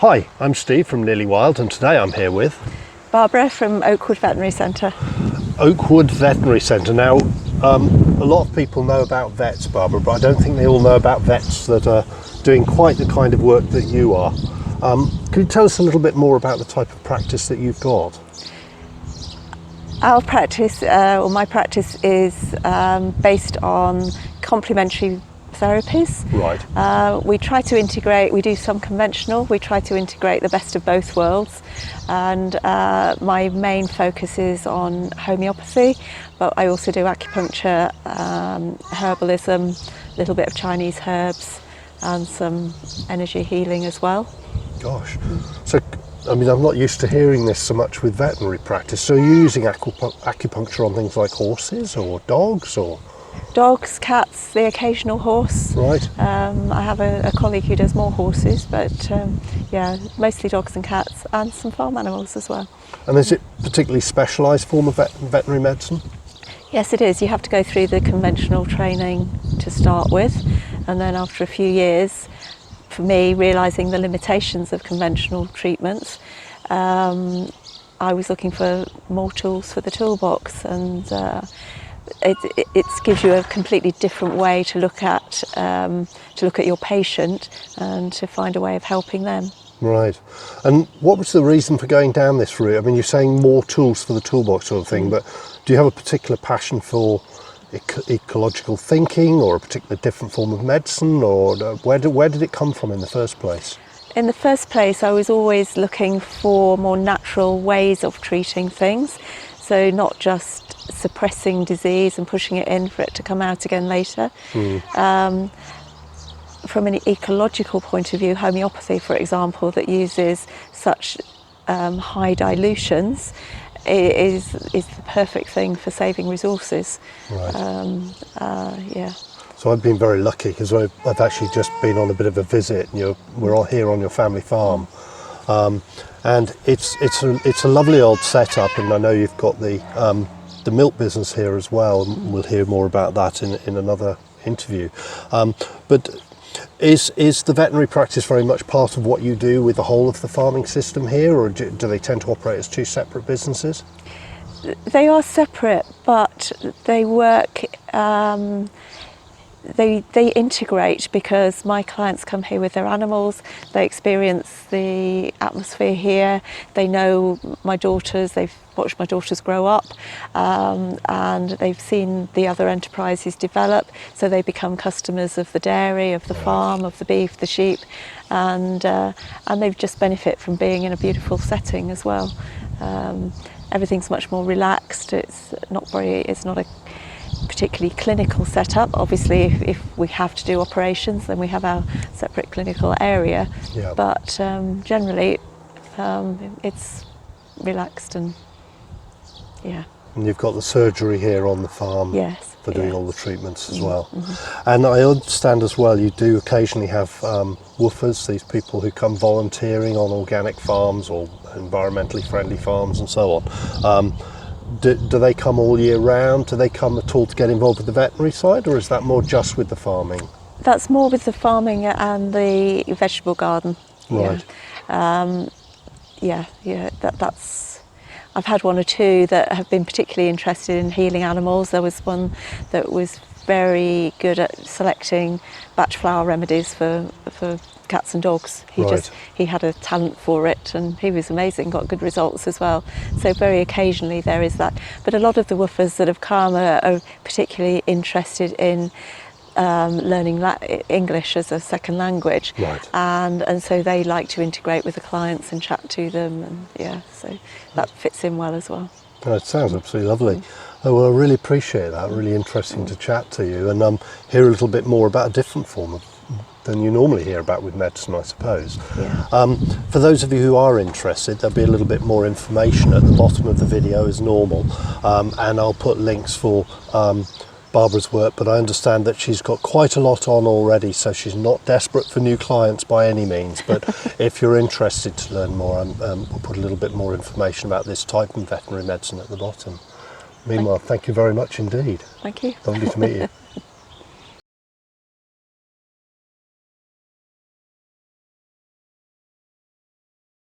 Hi, I'm Steve from Nearly Wild, and today I'm here with Barbara from Oakwood Veterinary Centre. Oakwood Veterinary Centre. Now, a lot of people know about vets, Barbara, but I don't think they all know about vets that are doing quite the kind of work that you are. Can you tell us a little bit more about the type of practice that you've got? Our practice, or my practice, is based on complementary therapies. Right. We try to integrate, we do some conventional, we try to integrate the best of both worlds, and my main focus is on homeopathy, but I also do acupuncture, herbalism, a little bit of Chinese herbs and some energy healing as well. Gosh. So, I mean, I'm not used to hearing this so much with veterinary practice. So you're using acupuncture on things like horses or dogs or? Dogs, cats, the occasional horse. Right. I have a colleague who does more horses, but yeah, mostly dogs and cats, and some farm animals as well. And is it a particularly specialised form of veterinary medicine? Yes, it is. You have to go through the conventional training to start with, and then after a few years, for me, realising the limitations of conventional treatments, I was looking for more tools for the toolbox, and it gives you a completely different way to look at your patient and to find a way of helping them. Right. And what was the reason for going down this route? I mean, you're saying more tools for the toolbox sort of thing, but do you have a particular passion for ecological thinking or a particular different form of medicine, or where did it come from in the first place? In the first place, I was always looking for more natural ways of treating things, so not just suppressing disease and pushing it in for it to come out again later. From an ecological point of view, homeopathy, for example, that uses such high dilutions, is the perfect thing for saving resources. Right. Yeah. So I've been very lucky because I've actually just been on a bit of a visit. We're all here on your family farm, and it's a lovely old setup. And I know you've got the milk business here as well. And we'll hear more about that in another interview. But is the veterinary practice very much part of what you do with the whole of the farming system here, or do they tend to operate as two separate businesses? They are separate, but they work. They integrate, because my clients come here with their animals, they experience the atmosphere here, they know my daughters, they've watched my daughters grow up, and they've seen the other enterprises develop, so they become customers of the dairy, of the farm, of the beef, the sheep, and they just benefit from being in a beautiful setting as well. Everything's much more relaxed, it's not a particularly clinical setup. Obviously, if we have to do operations, then we have our separate clinical area. Yeah. But generally, it's relaxed, and yeah. And you've got the surgery here on the farm. Yes. For doing all the treatments as well. And I understand as well you do occasionally have woofers, these people who come volunteering on organic farms or environmentally friendly farms and so on. Do they come all year round? Do they come at all to get involved with the veterinary side, or is that more just with the farming? That's more with the farming and the vegetable garden. Right. That's. I've had one or two that have been particularly interested in healing animals. There was one that was very good at selecting batch flower remedies for cats and dogs. He had a talent for it, and he was amazing, got good results as well. So very occasionally there is that. But a lot of the woofers that have come are particularly interested in learning English as a second language. Right. And so they like to integrate with the clients and chat to them, and yeah, so that fits in well as well. Oh, it sounds absolutely lovely. Oh, well, I really appreciate that. Really interesting to chat to you and hear a little bit more about a different form than you normally hear about with medicine, I suppose. Yeah. For those of you who are interested, there'll be a little bit more information at the bottom of the video as normal, and I'll put links for Barbara's work, but I understand that she's got quite a lot on already, so she's not desperate for new clients by any means. But if you're interested to learn more, we'll put a little bit more information about this type of veterinary medicine at the bottom. Meanwhile, thank you very much indeed. Thank you. Lovely to meet you.